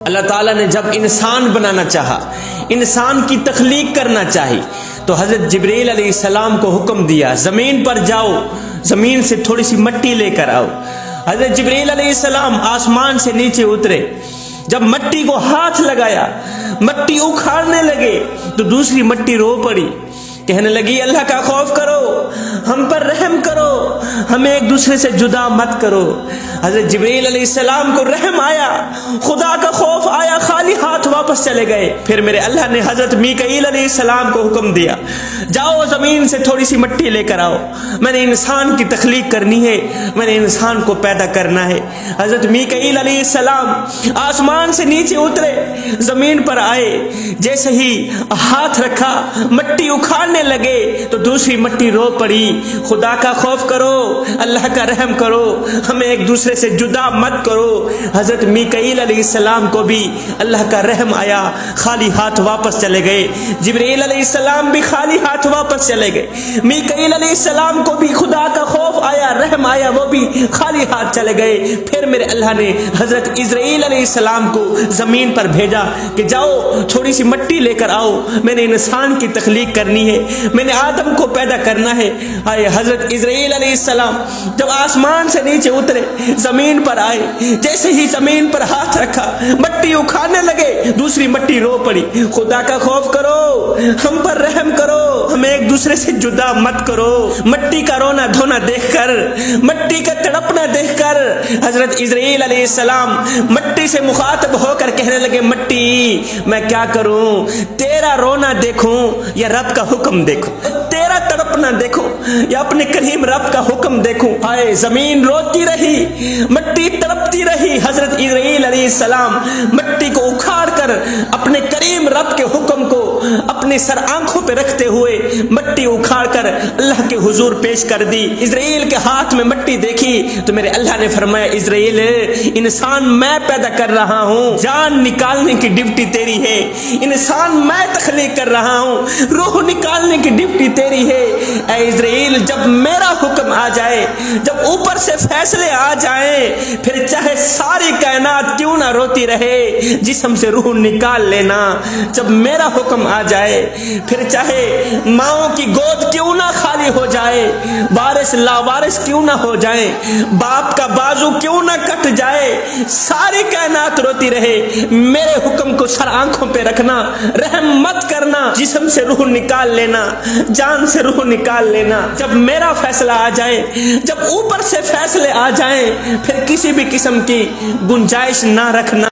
اللہ تعالیٰ نے جب انسان بنانا چاہا، انسان کی تخلیق کرنا چاہی، تو حضرت جبرائیل علیہ السلام کو حکم دیا زمین پر جاؤ، زمین سے تھوڑی سی مٹی لے کر آؤ۔ حضرت جبرائیل علیہ السلام آسمان سے نیچے اترے، جب مٹی کو ہاتھ لگایا، مٹی اکھاڑنے لگے تو دوسری مٹی رو پڑی، کہنے لگی اللہ کا خوف کرو، ہم پر رحم کرو، ہمیں ایک دوسرے سے جدا مت کرو۔ حضرت جبرائیل علیہ السلام کو رحم آیا، خدا کا خوف آیا، خالی ہاتھ واپس چلے گئے۔ پھر میرے اللہ نے حضرت میکائیل علیہ السلام کو حکم دیا جاؤ زمین سے تھوڑی سی مٹی لے کر آؤ، میں نے انسان کی تخلیق کرنی ہے، میں نے انسان کو پیدا کرنا ہے۔ حضرت میکائیل علیہ السلام آسمان سے نیچے اترے، زمین پر آئے، جیسے ہی ہاتھ رکھا مٹی اکھاڑنے لگے تو دوسری مٹی رو پڑی، خدا کا خوف کرو، اللہ کا رحم کرو، ہمیں ایک دوسرے سے جدا مت کرو۔ حضرت میکائیل علیہ السلام کو بھی اللہ کا رحم آیا، خالی ہاتھ واپس چلے گئے۔ جبرائیل علیہ السلام بھی خالی ہاتھ واپس چلے گئے۔ میکائیل علیہ السلام کو بھی خدا کا خوف آیا، رحم آیا، وہ بھی خالی ہاتھ چلے گئے۔ پھر میرے اللہ نے حضرت اسرائیل علیہ السلام کو زمین پر بھیجا کہ جاؤ تھوڑی سی مٹی لے کر آؤ، میں نے انسان کی تخلیق کرنی ہے، میں نے آدم کو پیدا کرنا ہے۔ آئے حضرت اسرائیل علیہ السلام جب آسمان سے نیچے اترے، زمین پر آئے، جیسے ہی زمین پر ہاتھ رکھا مٹی اکھاڑنے لگے، دوسری مٹی رو پڑی، خدا کا خوف کرو، ہم پر رحم کرو، ہمیں ایک دوسرے سے جدا مت کرو۔ مٹی کا رونا دھونا دیکھ کر، مٹی کا تڑپنا دیکھ کر حضرت اسرائیل علیہ السلام مٹی سے مخاطب ہو کر کہنے لگے مٹی میں کیا کروں، تیرا رونا دیکھوں یا رب کا حکم دیکھوں، تیرا تڑپنا دیکھوں یا اپنے کریم رب کا حکم دیکھوں۔ آئے زمین روتی رہی، مٹی تڑپتی رہی، حضرت اسرائیل علیہ السلام مٹی کو اکھاڑ کر اپنے کریم رب کے حکم کو اپنے سر آنکھوں پہ رکھتے ہوئے مٹی اکھاڑ کر اللہ کے حضور پیش کر دی۔ اسرائیل کے ہاتھ میں مٹی دیکھی تو میرے اللہ نے فرمایا اسرائیل انسان میں پیدا کر رہا ہوں، جان نکالنے کی ڈیوٹی تیری ہے، انسان میں تخلیق کر رہا ہوں، روح نکالنے کی ڈیوٹی تیری ہے۔ اے اسرائیل جب میرا حکم آ جائے، جب اوپر سے فیصلے آ جائیں، پھر چاہے ساری کائنات کیوں نہ روتی رہے، جسم سے روح نکال لینا۔ جب میرا حکم آ جائے، پھر چاہے ماؤں کی گود کیوں نہ خالی ہو جائے، وارث لاوارث کیوں نہ ہو جائیں، باپ کا بازو کیوں نہ کٹ جائے، ساری کائنات روتی رہے، میرے حکم کو سر آنکھوں پہ رکھنا، رحم مت کرنا، جسم سے روح نکال لینا، جان سے روح نکال لینا۔ جب میرا فیصلہ آ جائے، جب اوپر سے فیصلے آ جائیں، پھر کسی بھی قسم کی گنجائش نہ رکھنا۔